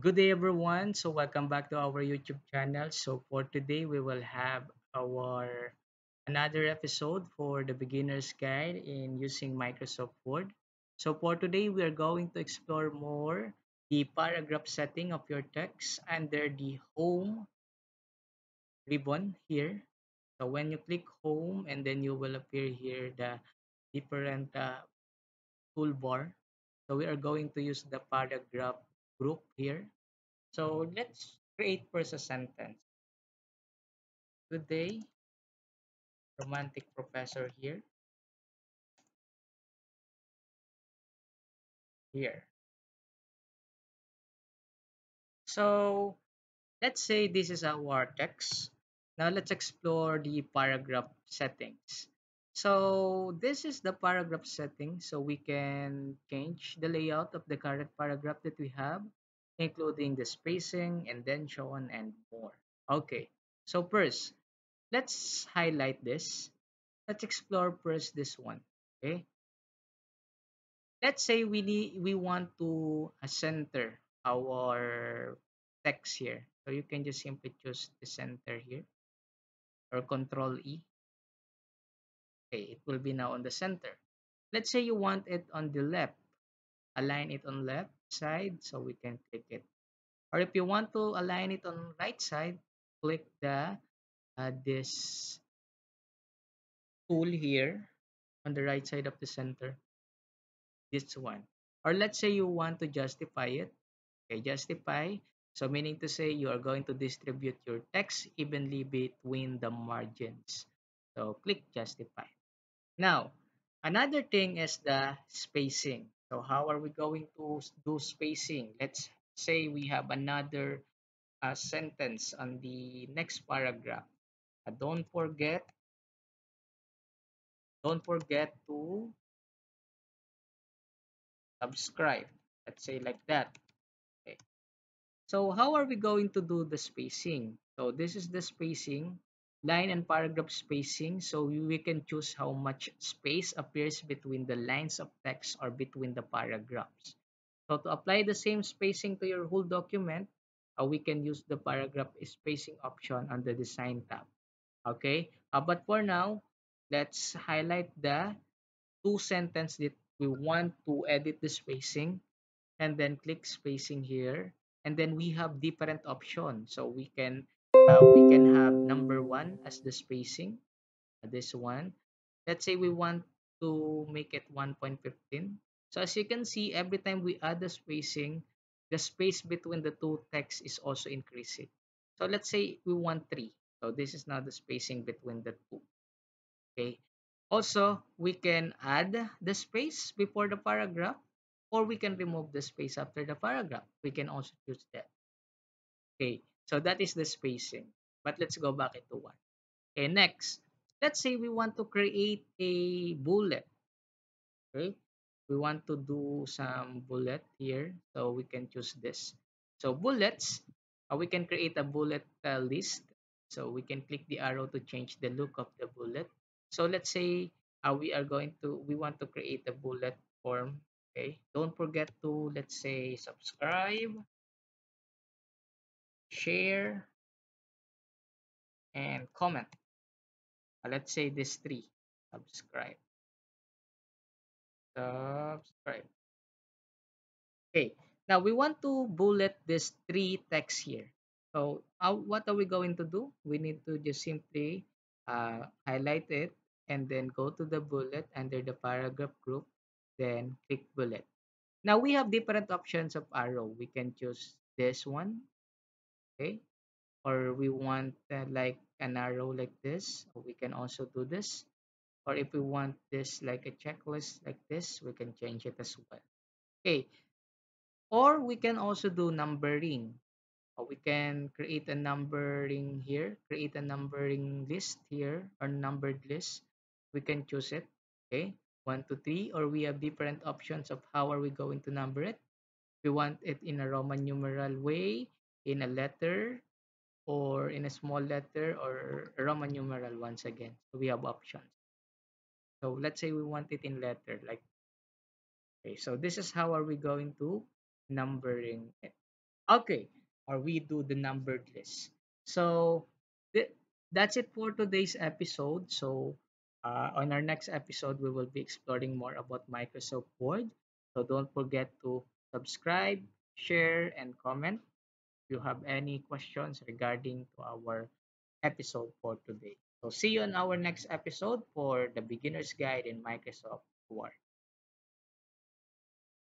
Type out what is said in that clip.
Good day, everyone. So, welcome back to our YouTube channel. So, for today, we will have our another episode for the beginner's guide in using Microsoft Word. So, for today, we are going to explore more the paragraph setting of your text under the home ribbon here. So, when you click home, and then you will appear here the different toolbar. So, we are going to use the paragraph group here. So let's create first a sentence. Today, romantic professor here. So let's say this is our text. Now let's explore the paragraph settings. So this is the paragraph settings. So we can change the layout of the current paragraph that we have, including the spacing and then so on and more. Okay. So first, let's highlight this. Let's explore first this one. Okay. Let's say we want to center our text here. So you can just simply choose the center here or control E. Okay, it will be now on the center. Let's say you want it on the left. Align it on left side so we can click it. Or if you want to align it on right side, click the this tool here on the right side of the center. This one. Or let's say you want to justify it. Okay, justify. So meaning to say you are going to distribute your text evenly between the margins. So click justify. Now, another thing is the spacing. So how are we going to do spacing? Let's say we have another sentence on the next paragraph. Don't forget to subscribe. Let's say like that. Okay. So how are we going to do the spacing? So this is the spacing, line and paragraph spacing. So we can choose how much space appears between the lines of text or between the paragraphs. So to apply the same spacing to your whole document, we can use the paragraph spacing option on the design tab. Okay, but for now, let's highlight the two sentences that we want to edit the spacing and then click spacing here, and then we have different options. So we can have number one as the spacing, this one. Let's say we want to make it 1.15. So as you can see, every time we add the spacing, the space between the two texts is also increasing. So let's say we want 3. So this is now the spacing between the two. Okay. Also, we can add the space before the paragraph, or we can remove the space after the paragraph. We can also choose that. Okay, so that is the spacing. But let's go back into one. Okay, next, let's say we want to create a bullet. Okay, we want to do some bullet here, so we can choose this. So bullets, we can create a bullet list. So we can click the arrow to change the look of the bullet. So let's say we want to create a bullet form. Okay, don't forget to, let's say, subscribe, share, and comment. Let's say this three. Subscribe, subscribe. Okay, now we want to bullet this three text here. So what are we going to do? We need to just simply highlight it and then go to the bullet under the paragraph group, then click bullet. Now we have different options of arrow. We can choose this one, okay? Or we want like an arrow like this. We can also do this. Or if we want this like a checklist like this, we can change it as well. Okay, or we can also do numbering. We can create a numbering here, create a numbering list here or numbered list. We can choose it. Okay, 1 to 3, or we have different options of how are we going to number it. We want it in a Roman numeral way, in a letter, or in a small letter, or a Roman numeral once again. So we have options. So let's say we want it in letter, like, okay, so this is how are we going to numbering it. Okay, or we do the numbered list. So th- that's it for today's episode. So on our next episode, we will be exploring more about Microsoft Word. So don't forget to subscribe, share, and comment if you have any questions regarding to our episode for today. So see you on our next episode for the beginner's guide in Microsoft Word.